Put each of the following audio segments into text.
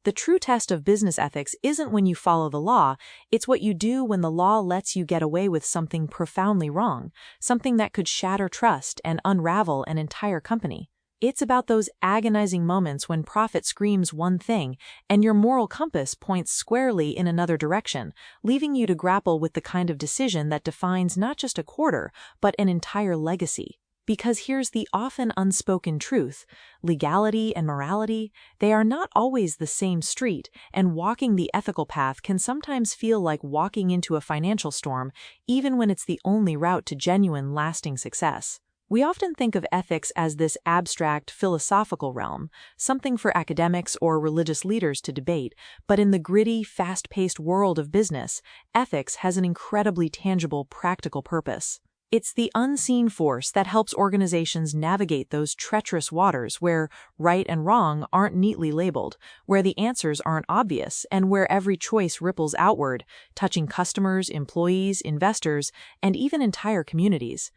The true test of business ethics isn't when you follow the law, it's what you do when the law lets you get away with something profoundly wrong, something that could shatter trust and unravel an entire company. It's about those agonizing moments when profit screams one thing and your moral compass points squarely in another direction, leaving you to grapple with the kind of decision that defines not just a quarter, but an entire legacy. Because here's the often unspoken truth: legality and morality, they are not always the same street, and walking the ethical path can sometimes feel like walking into a financial storm, even when it's the only route to genuine, lasting success. We often think of ethics as this abstract, philosophical realm, something for academics or religious leaders to debate, but in the gritty, fast-paced world of business, ethics has an incredibly tangible, practical purpose. It's the unseen force that helps organizations navigate those treacherous waters where right and wrong aren't neatly labeled, where the answers aren't obvious, and where every choice ripples outward, touching customers, employees, investors, and even entire communities.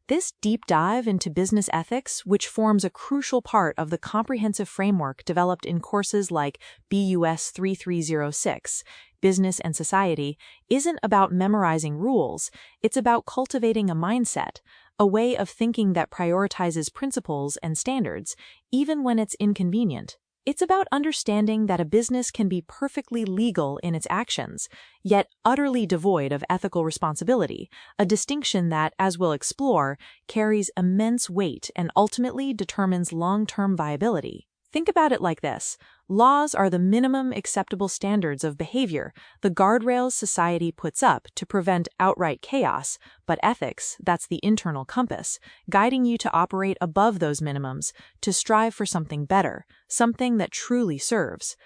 This deep dive into business ethics, which forms a crucial part of the comprehensive framework developed in courses like BUS 3306, Business and Society, isn't about memorizing rules, it's about cultivating a mindset, a way of thinking that prioritizes principles and standards, even when it's inconvenient. It's about understanding that a business can be perfectly legal in its actions, yet utterly devoid of ethical responsibility, a distinction that, as we'll explore, carries immense weight and ultimately determines long-term viability. Think about it like this: laws are the minimum acceptable standards of behavior, the guardrails society puts up to prevent outright chaos, but ethics, that's the internal compass, guiding you to operate above those minimums, to strive for something better, something that truly serves.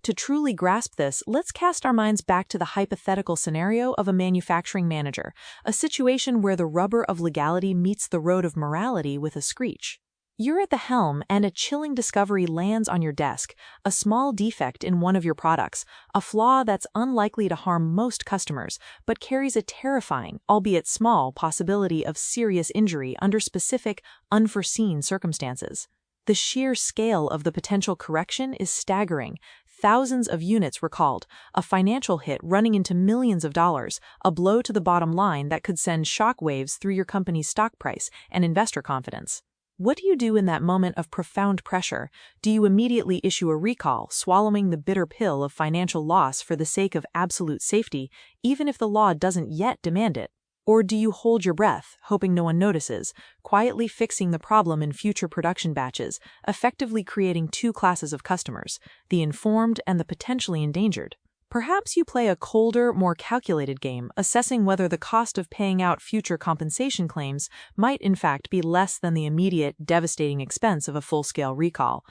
To truly grasp this, let's cast our minds back to the hypothetical scenario of a manufacturing manager, a situation where the rubber of legality meets the road of morality with a screech. You're at the helm, and a chilling discovery lands on your desk: a small defect in one of your products, a flaw that's unlikely to harm most customers, but carries a terrifying, albeit small, possibility of serious injury under specific, unforeseen circumstances. The sheer scale of the potential correction is staggering. Thousands of units recalled, a financial hit running into millions of dollars, a blow to the bottom line that could send shockwaves through your company's stock price and investor confidence. What do you do in that moment of profound pressure? Do you immediately issue a recall, swallowing the bitter pill of financial loss for the sake of absolute safety, even if the law doesn't yet demand it? Or do you hold your breath, hoping no one notices, quietly fixing the problem in future production batches, effectively creating two classes of customers, the informed and the potentially endangered? Perhaps you play a colder, more calculated game, assessing whether the cost of paying out future compensation claims might in fact be less than the immediate, devastating expense of a full-scale recall.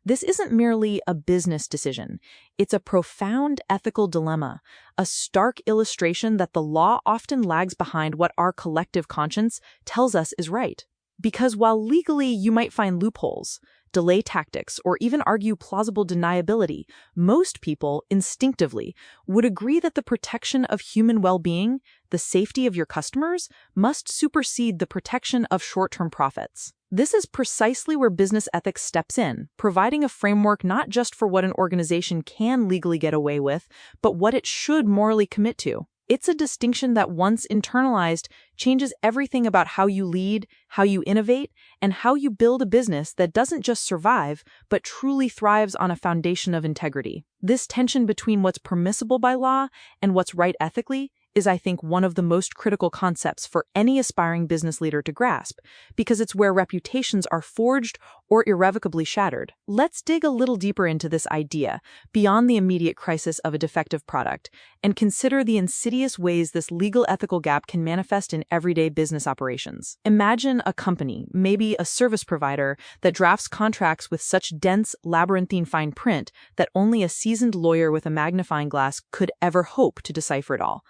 This isn't merely a business decision. It's a profound ethical dilemma, a stark illustration that the law often lags behind what our collective conscience tells us is right. Because while legally you might find loopholes, delay tactics, or even argue plausible deniability, most people instinctively would agree that the protection of human well-being, the safety of your customers, must supersede the protection of short-term profits. This is precisely where business ethics steps in, providing a framework not just for what an organization can legally get away with, but what it should morally commit to. It's a distinction that, once internalized, changes everything about how you lead, how you innovate, and how you build a business that doesn't just survive, but truly thrives on a foundation of integrity. This tension between what's permissible by law and what's right ethically is, I think, one of the most critical concepts for any aspiring business leader to grasp, because it's where reputations are forged or irrevocably shattered. Let's dig a little deeper into this idea, beyond the immediate crisis of a defective product, and consider the insidious ways this legal ethical gap can manifest in everyday business operations. Imagine a company, maybe a service provider, that drafts contracts with such dense, labyrinthine fine print that only a seasoned lawyer with a magnifying glass could ever hope to decipher it all.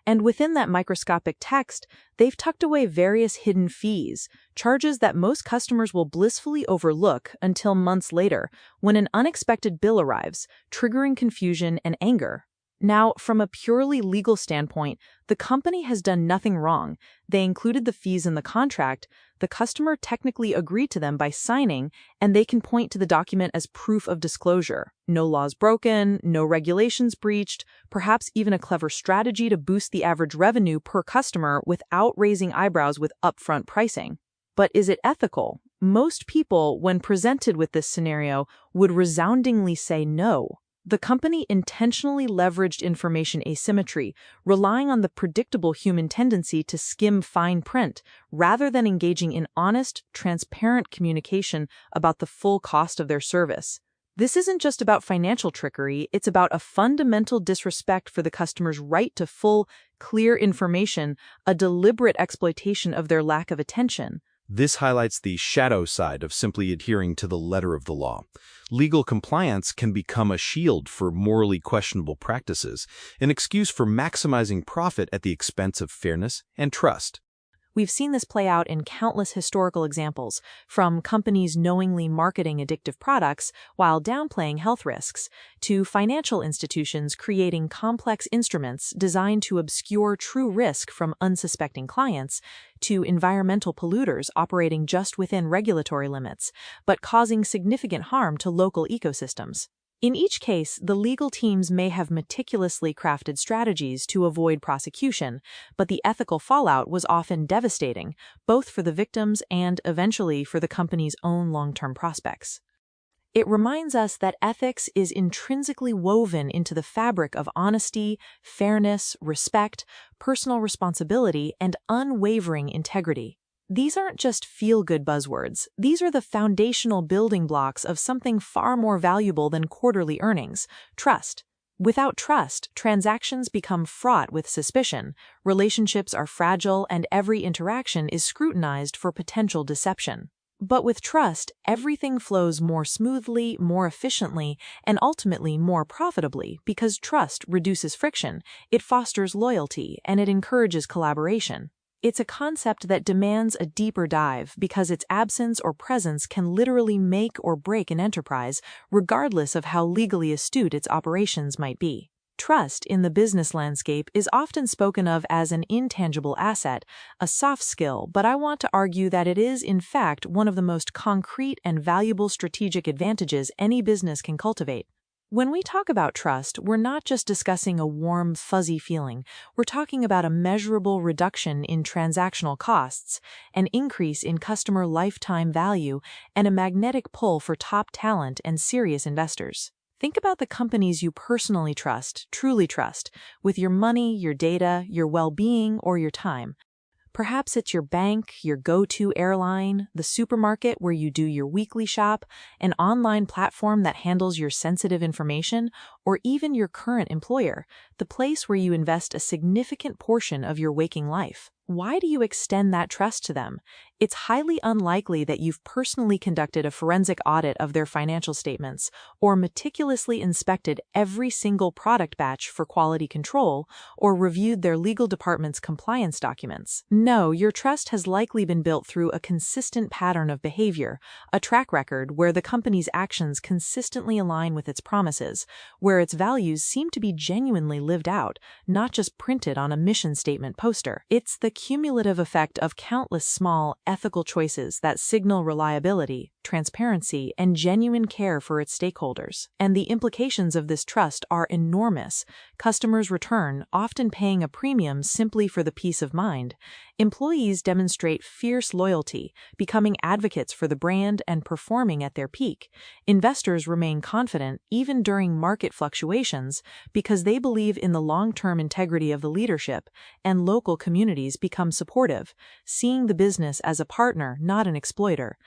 And within that microscopic text, they've tucked away various hidden fees, charges that most customers will blissfully overlook until months later, when an unexpected bill arrives, triggering confusion and anger. Now, from a purely legal standpoint, the company has done nothing wrong. They included the fees in the contract, the customer technically agreed to them by signing, and they can point to the document as proof of disclosure. No laws broken, no regulations breached, perhaps even a clever strategy to boost the average revenue per customer without raising eyebrows with upfront pricing. But is it ethical? Most people, when presented with this scenario, would resoundingly say no. The company intentionally leveraged information asymmetry, relying on the predictable human tendency to skim fine print, rather than engaging in honest, transparent communication about the full cost of their service. This isn't just about financial trickery, it's about a fundamental disrespect for the customer's right to full, clear information, a deliberate exploitation of their lack of attention. This highlights the shadow side of simply adhering to the letter of the law. Legal compliance can become a shield for morally questionable practices, an excuse for maximizing profit at the expense of fairness and trust. We've seen this play out in countless historical examples, from companies knowingly marketing addictive products while downplaying health risks, to financial institutions creating complex instruments designed to obscure true risk from unsuspecting clients, to environmental polluters operating just within regulatory limits, but causing significant harm to local ecosystems. In each case, the legal teams may have meticulously crafted strategies to avoid prosecution, but the ethical fallout was often devastating, both for the victims and, eventually, for the company's own long-term prospects. It reminds us that ethics is intrinsically woven into the fabric of honesty, fairness, respect, personal responsibility, and unwavering integrity. These aren't just feel-good buzzwords. These are the foundational building blocks of something far more valuable than quarterly earnings: trust. Without trust, transactions become fraught with suspicion, relationships are fragile, and every interaction is scrutinized for potential deception. But with trust, everything flows more smoothly, more efficiently, and ultimately more profitably, because trust reduces friction, it fosters loyalty, and it encourages collaboration. It's a concept that demands a deeper dive because its absence or presence can literally make or break an enterprise, regardless of how legally astute its operations might be. Trust in the business landscape is often spoken of as an intangible asset, a soft skill, but I want to argue that it is, in fact, one of the most concrete and valuable strategic advantages any business can cultivate. When we talk about trust, we're not just discussing a warm, fuzzy feeling. We're talking about a measurable reduction in transactional costs, an increase in customer lifetime value, and a magnetic pull for top talent and serious investors. Think about the companies you personally trust, truly trust, with your money, your data, your well-being, or your time. Perhaps it's your bank, your go-to airline, the supermarket where you do your weekly shop, an online platform that handles your sensitive information, or even your current employer, the place where you invest a significant portion of your waking life. Why do you extend that trust to them? It's highly unlikely that you've personally conducted a forensic audit of their financial statements or meticulously inspected every single product batch for quality control or reviewed their legal department's compliance documents. No, your trust has likely been built through a consistent pattern of behavior, a track record where the company's actions consistently align with its promises, where its values seem to be genuinely lived out, not just printed on a mission statement poster. It's the cumulative effect of countless small, ethical choices that signal reliability, transparency, and genuine care for its stakeholders. And the implications of this trust are enormous. Customers return, often paying a premium simply for the peace of mind. Employees demonstrate fierce loyalty, becoming advocates for the brand and performing at their peak. Investors remain confident even during market fluctuations because they believe in the long-term integrity of the leadership, and local communities become supportive, seeing the business as a partner, not an exploiter.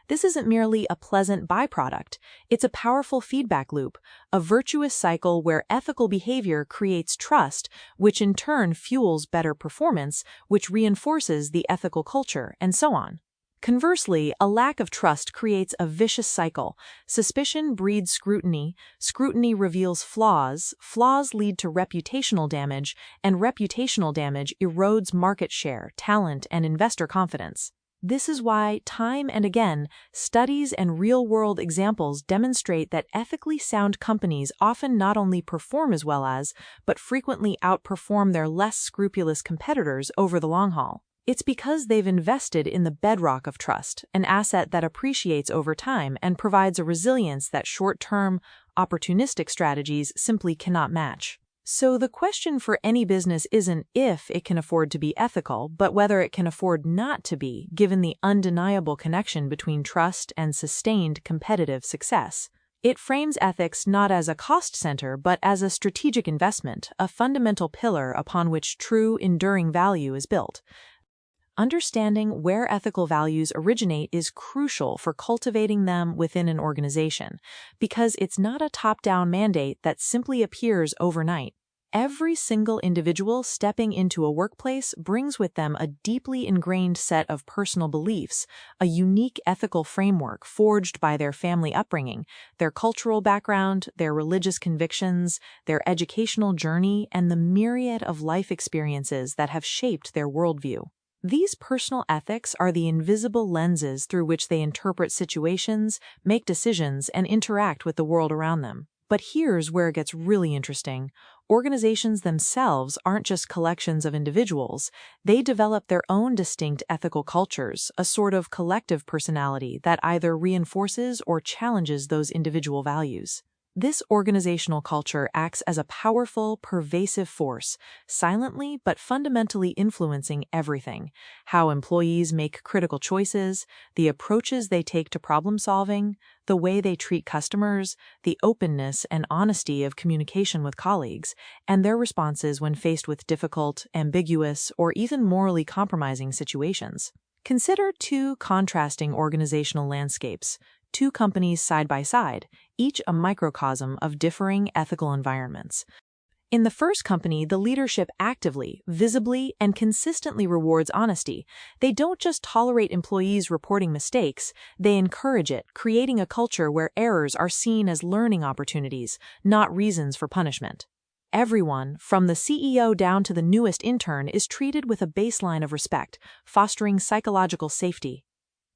This isn't merely a pleasant byproduct, it's a powerful feedback loop, a virtuous cycle where ethical behavior creates trust, which in turn fuels better performance, which reinforces the ethical culture, and so on. Conversely, a lack of trust creates a vicious cycle. Suspicion breeds scrutiny, scrutiny reveals flaws, flaws lead to reputational damage, and reputational damage erodes market share, talent, and investor confidence. This is why, time and again, studies and real-world examples demonstrate that ethically sound companies often not only perform as well as, but frequently outperform their less scrupulous competitors over the long haul. It's because they've invested in the bedrock of trust, an asset that appreciates over time and provides a resilience that short-term, opportunistic strategies simply cannot match. So the question for any business isn't if it can afford to be ethical, but whether it can afford not to be, given the undeniable connection between trust and sustained competitive success. It frames ethics not as a cost center, but as a strategic investment, a fundamental pillar upon which true, enduring value is built. Understanding where ethical values originate is crucial for cultivating them within an organization, because it's not a top-down mandate that simply appears overnight. Every single individual stepping into a workplace brings with them a deeply ingrained set of personal beliefs, a unique ethical framework forged by their family upbringing, their cultural background, their religious convictions, their educational journey, and the myriad of life experiences that have shaped their worldview. These personal ethics are the invisible lenses through which they interpret situations, make decisions, and interact with the world around them. But here's where it gets really interesting. Organizations themselves aren't just collections of individuals. They develop their own distinct ethical cultures, a sort of collective personality that either reinforces or challenges those individual values. This organizational culture acts as a powerful, pervasive force, silently but fundamentally influencing everything: how employees make critical choices, the approaches they take to problem solving, the way they treat customers, the openness and honesty of communication with colleagues, and their responses when faced with difficult, ambiguous, or even morally compromising situations. Consider two contrasting organizational landscapes. Two companies side by side, each a microcosm of differing ethical environments. In the first company, the leadership actively, visibly, and consistently rewards honesty. They don't just tolerate employees reporting mistakes, they encourage it, creating a culture where errors are seen as learning opportunities, not reasons for punishment. Everyone, from the CEO down to the newest intern, is treated with a baseline of respect, fostering psychological safety.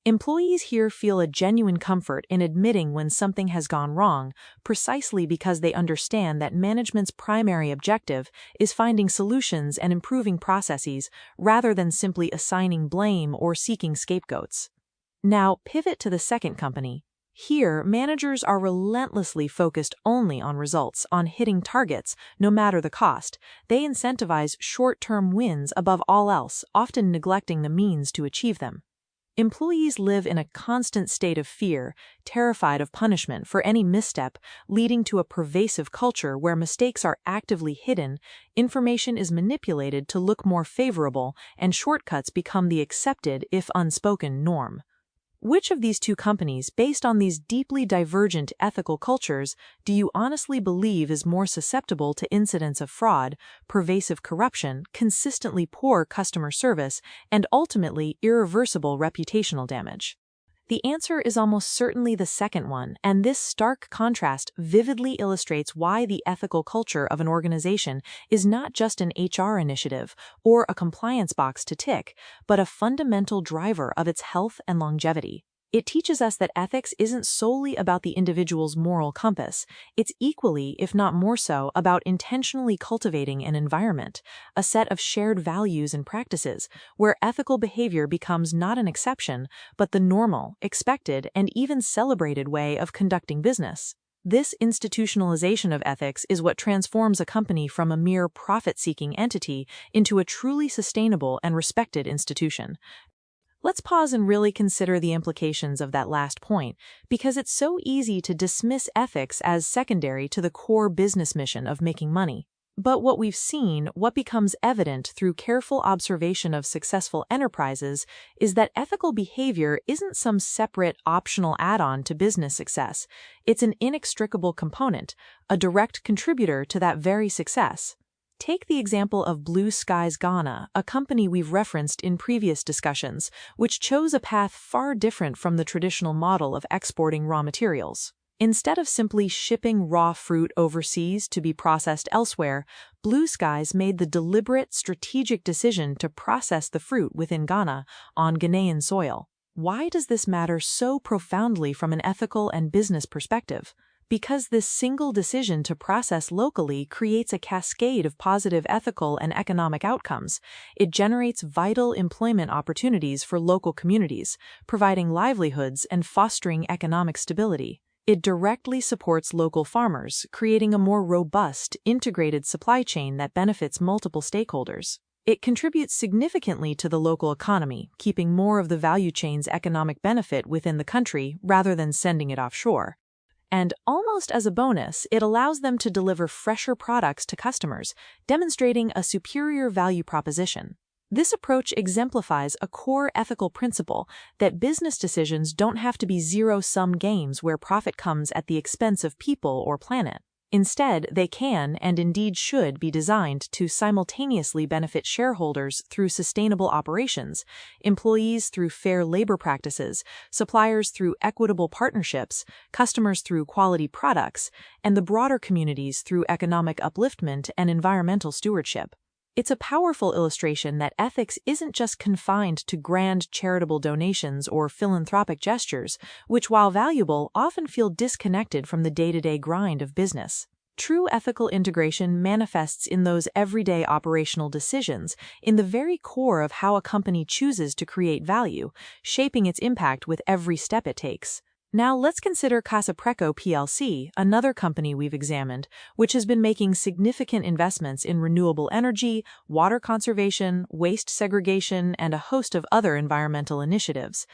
Employees here feel a genuine comfort in admitting when something has gone wrong, precisely because they understand that management's primary objective is finding solutions and improving processes rather than simply assigning blame or seeking scapegoats. Now, pivot to the second company. Here, managers are relentlessly focused only on results, on hitting targets, no matter the cost. They incentivize short-term wins above all else, often neglecting the means to achieve them. Employees live in a constant state of fear, terrified of punishment for any misstep, leading to a pervasive culture where mistakes are actively hidden, information is manipulated to look more favorable, and shortcuts become the accepted, if unspoken, norm. Which of these two companies, based on these deeply divergent ethical cultures, do you honestly believe is more susceptible to incidents of fraud, pervasive corruption, consistently poor customer service, and ultimately irreversible reputational damage? The answer is almost certainly the second one, and this stark contrast vividly illustrates why the ethical culture of an organization is not just an HR initiative or a compliance box to tick, but a fundamental driver of its health and longevity. It teaches us that ethics isn't solely about the individual's moral compass. It's equally, if not more so, about intentionally cultivating an environment, a set of shared values and practices, where ethical behavior becomes not an exception, but the normal, expected, and even celebrated way of conducting business. This institutionalization of ethics is what transforms a company from a mere profit-seeking entity into a truly sustainable and respected institution. Let's pause and really consider the implications of that last point, because it's so easy to dismiss ethics as secondary to the core business mission of making money. But what we've seen, what becomes evident through careful observation of successful enterprises, is that ethical behavior isn't some separate, optional add-on to business success. It's an inextricable component, a direct contributor to that very success. Take the example of Blue Skies Ghana, a company we've referenced in previous discussions, which chose a path far different from the traditional model of exporting raw materials. Instead of simply shipping raw fruit overseas to be processed elsewhere, Blue Skies made the deliberate, strategic decision to process the fruit within Ghana, on Ghanaian soil. Why does this matter so profoundly from an ethical and business perspective? Because this single decision to process locally creates a cascade of positive ethical and economic outcomes. It generates vital employment opportunities for local communities, providing livelihoods and fostering economic stability. It directly supports local farmers, creating a more robust, integrated supply chain that benefits multiple stakeholders. It contributes significantly to the local economy, keeping more of the value chain's economic benefit within the country rather than sending it offshore. And almost as a bonus, it allows them to deliver fresher products to customers, demonstrating a superior value proposition. This approach exemplifies a core ethical principle that business decisions don't have to be zero-sum games where profit comes at the expense of people or planet. Instead, they can and indeed should be designed to simultaneously benefit shareholders through sustainable operations, employees through fair labor practices, suppliers through equitable partnerships, customers through quality products, and the broader communities through economic upliftment and environmental stewardship. It's a powerful illustration that ethics isn't just confined to grand charitable donations or philanthropic gestures, which, while valuable, often feel disconnected from the day-to-day grind of business. True ethical integration manifests in those everyday operational decisions, in the very core of how a company chooses to create value, shaping its impact with every step it takes. Now let's consider Casapreco plc, another company we've examined, which has been making significant investments in renewable energy, water conservation, waste segregation, and a host of other environmental initiatives.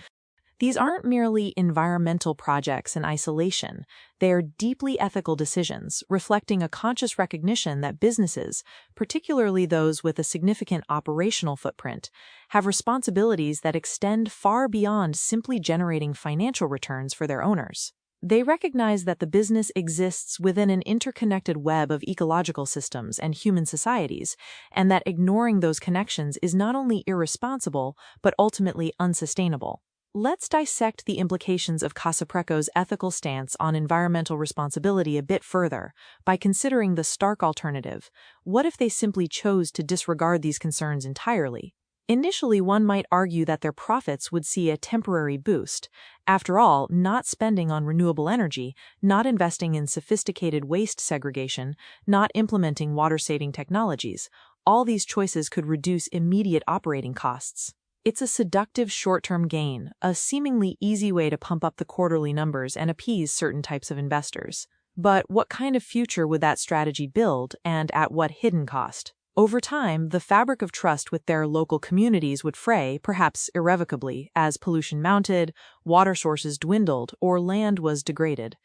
These aren't merely environmental projects in isolation. They are deeply ethical decisions, reflecting a conscious recognition that businesses, particularly those with a significant operational footprint, have responsibilities that extend far beyond simply generating financial returns for their owners. They recognize that the business exists within an interconnected web of ecological systems and human societies, and that ignoring those connections is not only irresponsible, but ultimately unsustainable. Let's dissect the implications of Casapreco's ethical stance on environmental responsibility a bit further by considering the stark alternative. What if they simply chose to disregard these concerns entirely? Initially, one might argue that their profits would see a temporary boost. After all, not spending on renewable energy, not investing in sophisticated waste segregation, not implementing water-saving technologies, all these choices could reduce immediate operating costs. It's a seductive short-term gain, a seemingly easy way to pump up the quarterly numbers and appease certain types of investors. But what kind of future would that strategy build, and at what hidden cost? Over time, the fabric of trust with their local communities would fray, perhaps irrevocably, as pollution mounted, water sources dwindled, or land was degraded.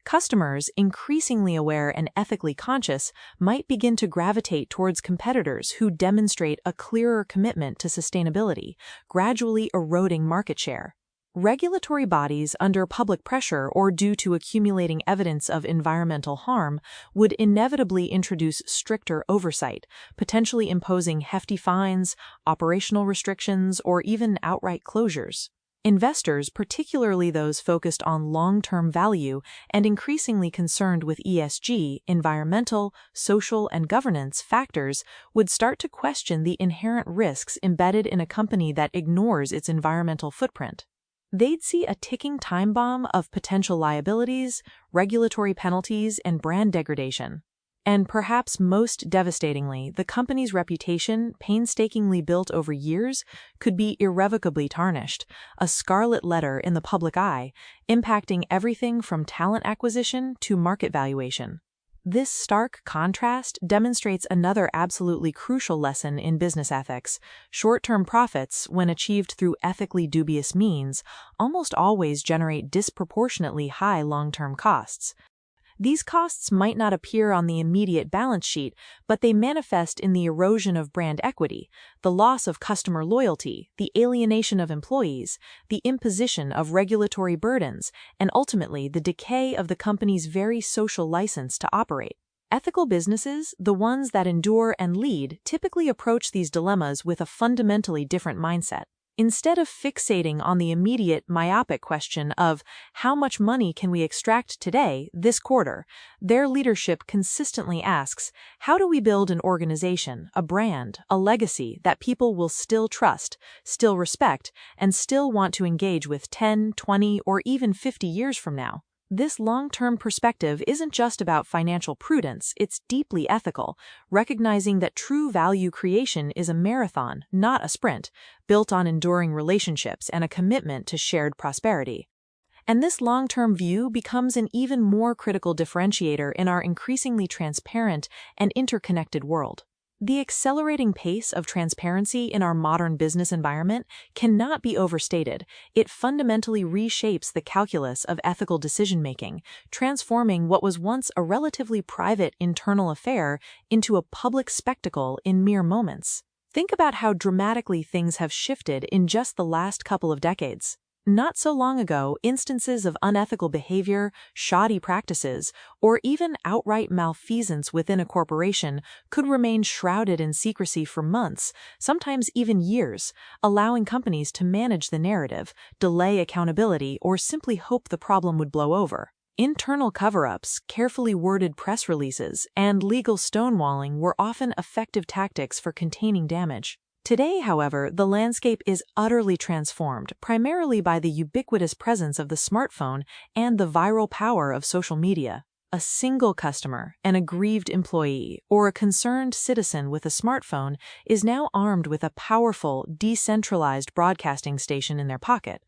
Customers, increasingly aware and ethically conscious, might begin to gravitate towards competitors who demonstrate a clearer commitment to sustainability, gradually eroding market share. Regulatory bodies, under public pressure or due to accumulating evidence of environmental harm, would inevitably introduce stricter oversight, potentially imposing hefty fines, operational restrictions, or even outright closures. Investors, particularly those focused on long-term value and increasingly concerned with ESG, environmental, social, and governance factors, would start to question the inherent risks embedded in a company that ignores its environmental footprint. They'd see a ticking time bomb of potential liabilities, regulatory penalties, and brand degradation. And perhaps most devastatingly, the company's reputation, painstakingly built over years, could be irrevocably tarnished, a scarlet letter in the public eye, impacting everything from talent acquisition to market valuation. This stark contrast demonstrates another absolutely crucial lesson in business ethics. Short-term profits, when achieved through ethically dubious means, almost always generate disproportionately high long-term costs. These costs might not appear on the immediate balance sheet, but they manifest in the erosion of brand equity, the loss of customer loyalty, the alienation of employees, the imposition of regulatory burdens, and ultimately the decay of the company's very social license to operate. Ethical businesses, the ones that endure and lead, typically approach these dilemmas with a fundamentally different mindset. Instead of fixating on the immediate myopic question of how much money can we extract today, this quarter, their leadership consistently asks, how do we build an organization, a brand, a legacy that people will still trust, still respect, and still want to engage with 10, 20, or even 50 years from now? This long-term perspective isn't just about financial prudence, it's deeply ethical, recognizing that true value creation is a marathon, not a sprint, built on enduring relationships and a commitment to shared prosperity. And this long-term view becomes an even more critical differentiator in our increasingly transparent and interconnected world. The accelerating pace of transparency in our modern business environment cannot be overstated. It fundamentally reshapes the calculus of ethical decision-making, transforming what was once a relatively private internal affair into a public spectacle in mere moments. Think about how dramatically things have shifted in just the last couple of decades. Not so long ago, instances of unethical behavior, shoddy practices, or even outright malfeasance within a corporation could remain shrouded in secrecy for months, sometimes even years, allowing companies to manage the narrative, delay accountability, or simply hope the problem would blow over. Internal cover-ups, carefully worded press releases, and legal stonewalling were often effective tactics for containing damage. Today, however, the landscape is utterly transformed, primarily by the ubiquitous presence of the smartphone and the viral power of social media. A single customer, an aggrieved employee, or a concerned citizen with a smartphone is now armed with a powerful, decentralized broadcasting station in their pocket.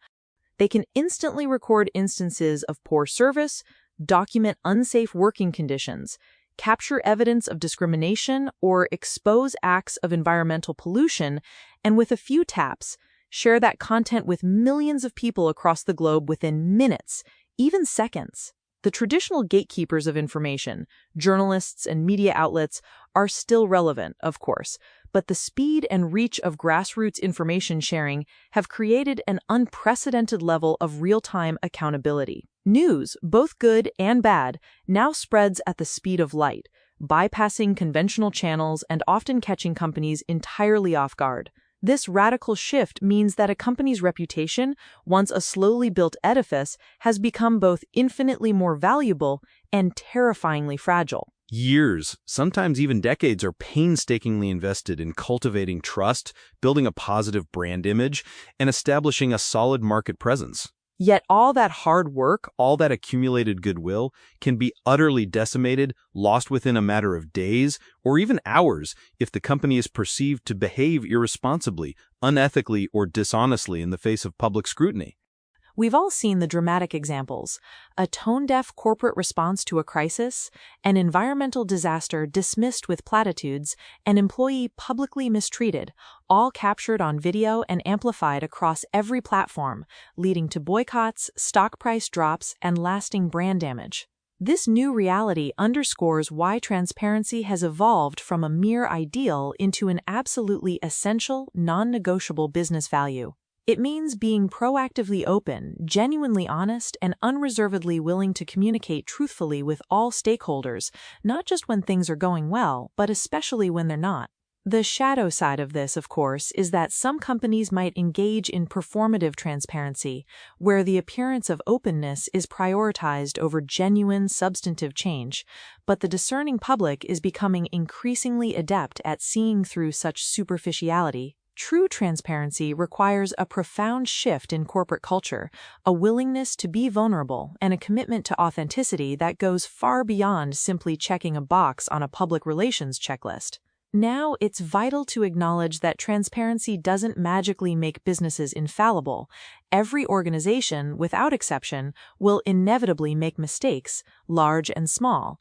They can instantly record instances of poor service, document unsafe working conditions, capture evidence of discrimination, or expose acts of environmental pollution, and with a few taps, share that content with millions of people across the globe within minutes, even seconds. The traditional gatekeepers of information, journalists and media outlets, are still relevant, of course, but the speed and reach of grassroots information sharing have created an unprecedented level of real-time accountability. News, both good and bad, now spreads at the speed of light, bypassing conventional channels and often catching companies entirely off guard. This radical shift means that a company's reputation, once a slowly built edifice, has become both infinitely more valuable and terrifyingly fragile. Years, sometimes even decades, are painstakingly invested in cultivating trust, building a positive brand image, and establishing a solid market presence. Yet all that hard work, all that accumulated goodwill, can be utterly decimated, lost within a matter of days, or even hours, if the company is perceived to behave irresponsibly, unethically, or dishonestly in the face of public scrutiny. We've all seen the dramatic examples: a tone-deaf corporate response to a crisis, an environmental disaster dismissed with platitudes, an employee publicly mistreated, all captured on video and amplified across every platform, leading to boycotts, stock price drops, and lasting brand damage. This new reality underscores why transparency has evolved from a mere ideal into an absolutely essential, non-negotiable business value. It means being proactively open, genuinely honest, and unreservedly willing to communicate truthfully with all stakeholders, not just when things are going well, but especially when they're not. The shadow side of this, of course, is that some companies might engage in performative transparency, where the appearance of openness is prioritized over genuine, substantive change, but the discerning public is becoming increasingly adept at seeing through such superficiality. True transparency requires a profound shift in corporate culture, a willingness to be vulnerable, and a commitment to authenticity that goes far beyond simply checking a box on a public relations checklist. Now, it's vital to acknowledge that transparency doesn't magically make businesses infallible. Every organization, without exception, will inevitably make mistakes, large and small.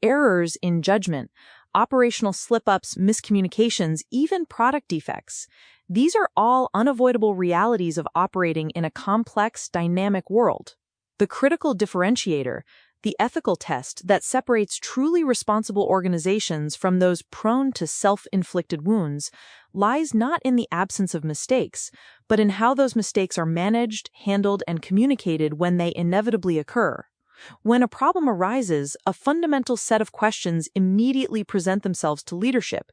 Errors in judgment, operational slip-ups, miscommunications, even product defects. These are all unavoidable realities of operating in a complex, dynamic world. The critical differentiator, the ethical test that separates truly responsible organizations from those prone to self-inflicted wounds, lies not in the absence of mistakes, but in how those mistakes are managed, handled, and communicated when they inevitably occur. When a problem arises, a fundamental set of questions immediately present themselves to leadership.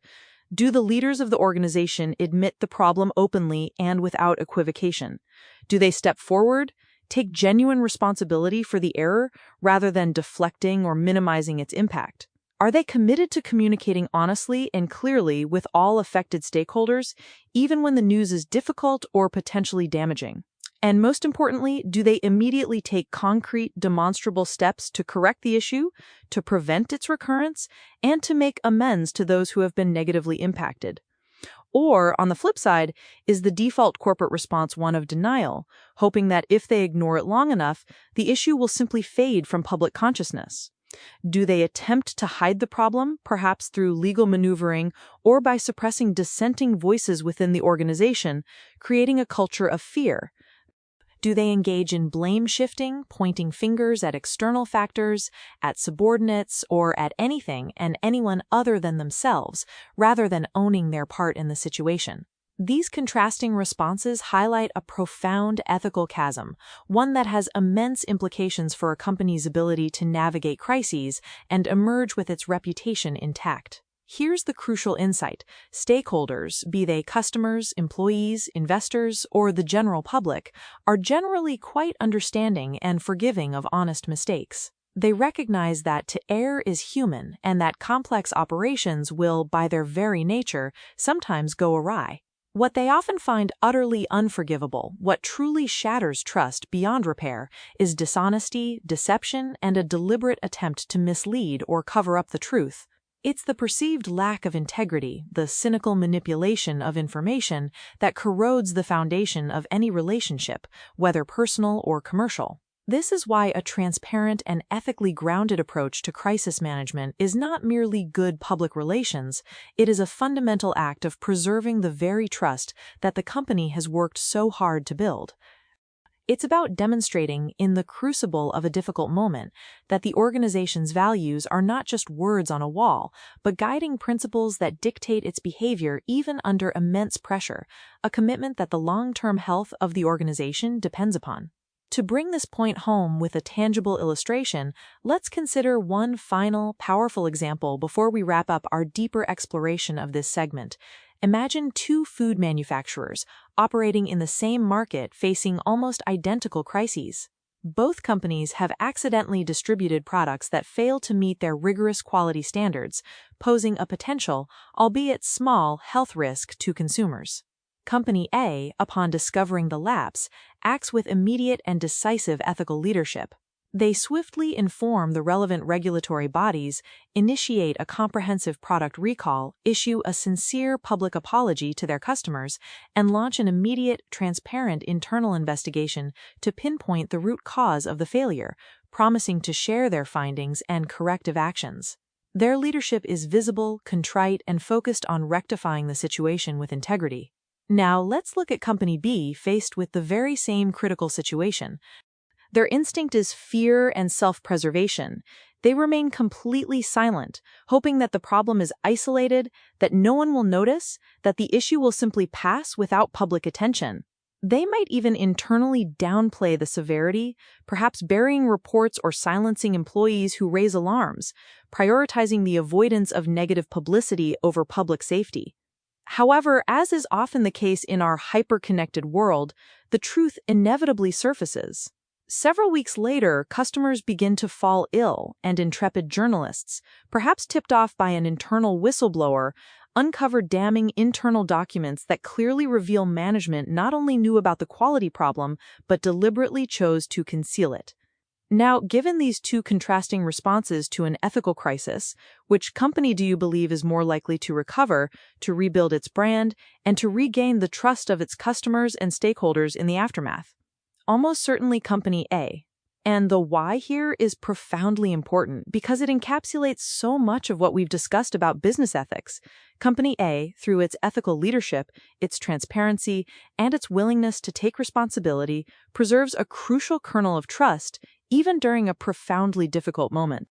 Do the leaders of the organization admit the problem openly and without equivocation? Do they step forward, take genuine responsibility for the error, rather than deflecting or minimizing its impact? Are they committed to communicating honestly and clearly with all affected stakeholders, even when the news is difficult or potentially damaging? And most importantly, do they immediately take concrete, demonstrable steps to correct the issue, to prevent its recurrence, and to make amends to those who have been negatively impacted? Or, on the flip side, is the default corporate response one of denial, hoping that if they ignore it long enough, the issue will simply fade from public consciousness? Do they attempt to hide the problem, perhaps through legal maneuvering or by suppressing dissenting voices within the organization, creating a culture of fear? Do they engage in blame shifting, pointing fingers at external factors, at subordinates, or at anything and anyone other than themselves, rather than owning their part in the situation? These contrasting responses highlight a profound ethical chasm, one that has immense implications for a company's ability to navigate crises and emerge with its reputation intact. Here's the crucial insight. Stakeholders, be they customers, employees, investors, or the general public, are generally quite understanding and forgiving of honest mistakes. They recognize that to err is human and that complex operations will, by their very nature, sometimes go awry. What they often find utterly unforgivable, what truly shatters trust beyond repair, is dishonesty, deception, and a deliberate attempt to mislead or cover up the truth. It's the perceived lack of integrity, the cynical manipulation of information, that corrodes the foundation of any relationship, whether personal or commercial. This is why a transparent and ethically grounded approach to crisis management is not merely good public relations, it is a fundamental act of preserving the very trust that the company has worked so hard to build. It's about demonstrating, in the crucible of a difficult moment, that the organization's values are not just words on a wall, but guiding principles that dictate its behavior even under immense pressure, a commitment that the long-term health of the organization depends upon. To bring this point home with a tangible illustration, let's consider one final, powerful example before we wrap up our deeper exploration of this segment. Imagine two food manufacturers operating in the same market facing almost identical crises. Both companies have accidentally distributed products that fail to meet their rigorous quality standards, posing a potential, albeit small, health risk to consumers. Company A, upon discovering the lapse, acts with immediate and decisive ethical leadership. They swiftly inform the relevant regulatory bodies, initiate a comprehensive product recall, issue a sincere public apology to their customers, and launch an immediate, transparent internal investigation to pinpoint the root cause of the failure, promising to share their findings and corrective actions. Their leadership is visible, contrite, and focused on rectifying the situation with integrity. Now, let's look at Company B faced with the very same critical situation. Their instinct is fear and self-preservation. They remain completely silent, hoping that the problem is isolated, that no one will notice, that the issue will simply pass without public attention. They might even internally downplay the severity, perhaps burying reports or silencing employees who raise alarms, prioritizing the avoidance of negative publicity over public safety. However, as is often the case in our hyper-connected world, the truth inevitably surfaces. Several weeks later, customers begin to fall ill, and intrepid journalists, perhaps tipped off by an internal whistleblower, uncover damning internal documents that clearly reveal management not only knew about the quality problem, but deliberately chose to conceal it. Now, given these two contrasting responses to an ethical crisis, which company do you believe is more likely to recover, to rebuild its brand, and to regain the trust of its customers and stakeholders in the aftermath? Almost certainly Company A. And the why here is profoundly important because it encapsulates so much of what we've discussed about business ethics. Company A, through its ethical leadership, its transparency, and its willingness to take responsibility, preserves a crucial kernel of trust, even during a profoundly difficult moment.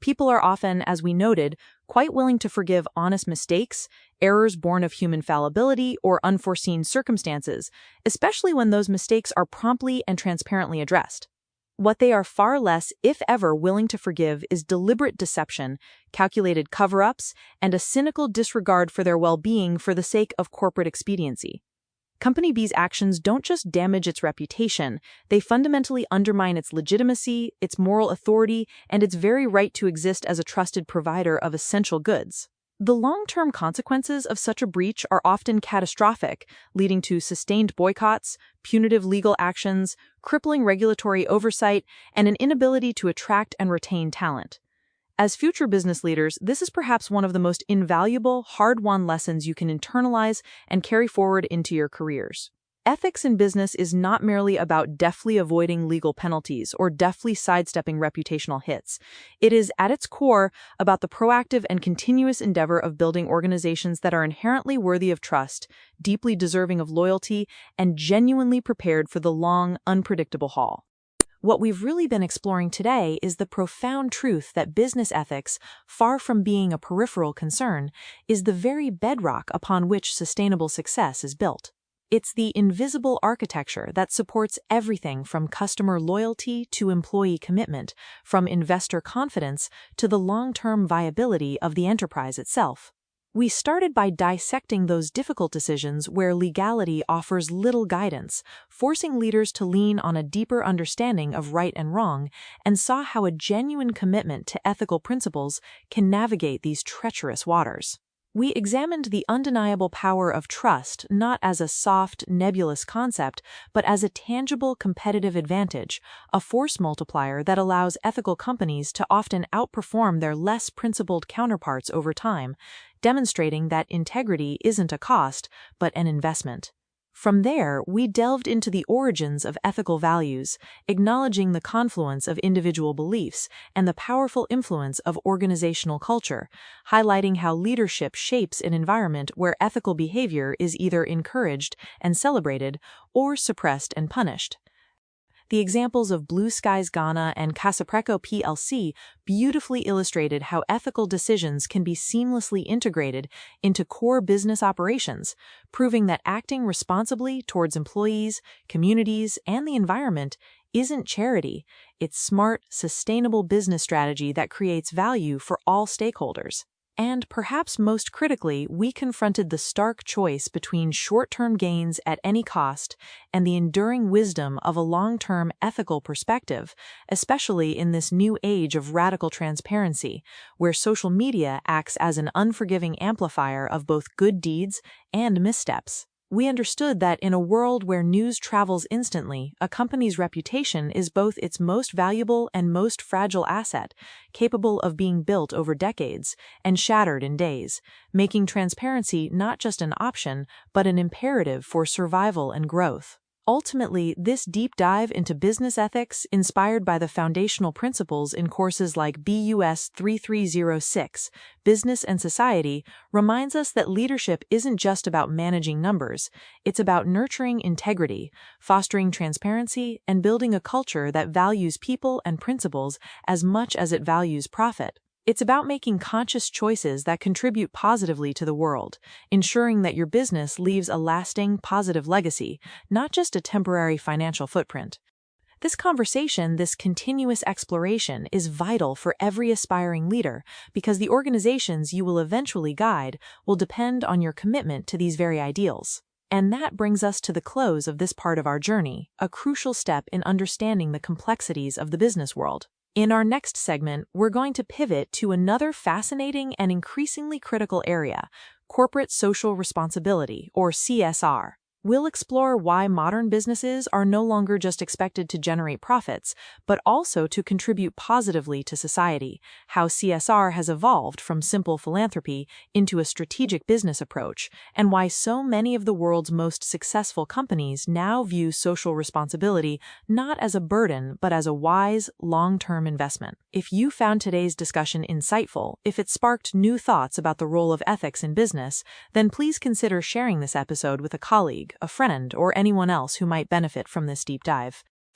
People are often, as we noted, quite willing to forgive honest mistakes, errors born of human fallibility, or unforeseen circumstances, especially when those mistakes are promptly and transparently addressed. What they are far less, if ever, willing to forgive is deliberate deception, calculated cover-ups, and a cynical disregard for their well-being for the sake of corporate expediency. Company B's actions don't just damage its reputation, they fundamentally undermine its legitimacy, its moral authority, and its very right to exist as a trusted provider of essential goods. The long-term consequences of such a breach are often catastrophic, leading to sustained boycotts, punitive legal actions, crippling regulatory oversight, and an inability to attract and retain talent. As future business leaders, this is perhaps one of the most invaluable, hard-won lessons you can internalize and carry forward into your careers. Ethics in business is not merely about deftly avoiding legal penalties or deftly sidestepping reputational hits. It is, at its core, about the proactive and continuous endeavor of building organizations that are inherently worthy of trust, deeply deserving of loyalty, and genuinely prepared for the long, unpredictable haul. What we've really been exploring today is the profound truth that business ethics, far from being a peripheral concern, is the very bedrock upon which sustainable success is built. It's the invisible architecture that supports everything from customer loyalty to employee commitment, from investor confidence to the long-term viability of the enterprise itself. We started by dissecting those difficult decisions where legality offers little guidance, forcing leaders to lean on a deeper understanding of right and wrong, and saw how a genuine commitment to ethical principles can navigate these treacherous waters. We examined the undeniable power of trust not as a soft, nebulous concept, but as a tangible competitive advantage, a force multiplier that allows ethical companies to often outperform their less principled counterparts over time, demonstrating that integrity isn't a cost, but an investment. From there, we delved into the origins of ethical values, acknowledging the confluence of individual beliefs and the powerful influence of organizational culture, highlighting how leadership shapes an environment where ethical behavior is either encouraged and celebrated or suppressed and punished. The examples of Blue Skies Ghana and Casapreco plc beautifully illustrated how ethical decisions can be seamlessly integrated into core business operations, proving that acting responsibly towards employees, communities, and the environment isn't charity, it's smart, sustainable business strategy that creates value for all stakeholders. And perhaps most critically, we confronted the stark choice between short-term gains at any cost and the enduring wisdom of a long-term ethical perspective, especially in this new age of radical transparency, where social media acts as an unforgiving amplifier of both good deeds and missteps. We understood that in a world where news travels instantly, a company's reputation is both its most valuable and most fragile asset, capable of being built over decades and shattered in days, making transparency not just an option, but an imperative for survival and growth. Ultimately, this deep dive into business ethics, inspired by the foundational principles in courses like BUS 3306, Business and Society, reminds us that leadership isn't just about managing numbers, it's about nurturing integrity, fostering transparency, and building a culture that values people and principles as much as it values profit. It's about making conscious choices that contribute positively to the world, ensuring that your business leaves a lasting, positive legacy, not just a temporary financial footprint. This conversation, this continuous exploration, is vital for every aspiring leader because the organizations you will eventually guide will depend on your commitment to these very ideals. And that brings us to the close of this part of our journey, a crucial step in understanding the complexities of the business world. In our next segment, we're going to pivot to another fascinating and increasingly critical area, corporate social responsibility, or CSR. We'll explore why modern businesses are no longer just expected to generate profits, but also to contribute positively to society, how CSR has evolved from simple philanthropy into a strategic business approach, and why so many of the world's most successful companies now view social responsibility not as a burden, but as a wise, long-term investment. If you found today's discussion insightful, if it sparked new thoughts about the role of ethics in business, then please consider sharing this episode with a colleague, a friend, or anyone else who might benefit from this deep dive.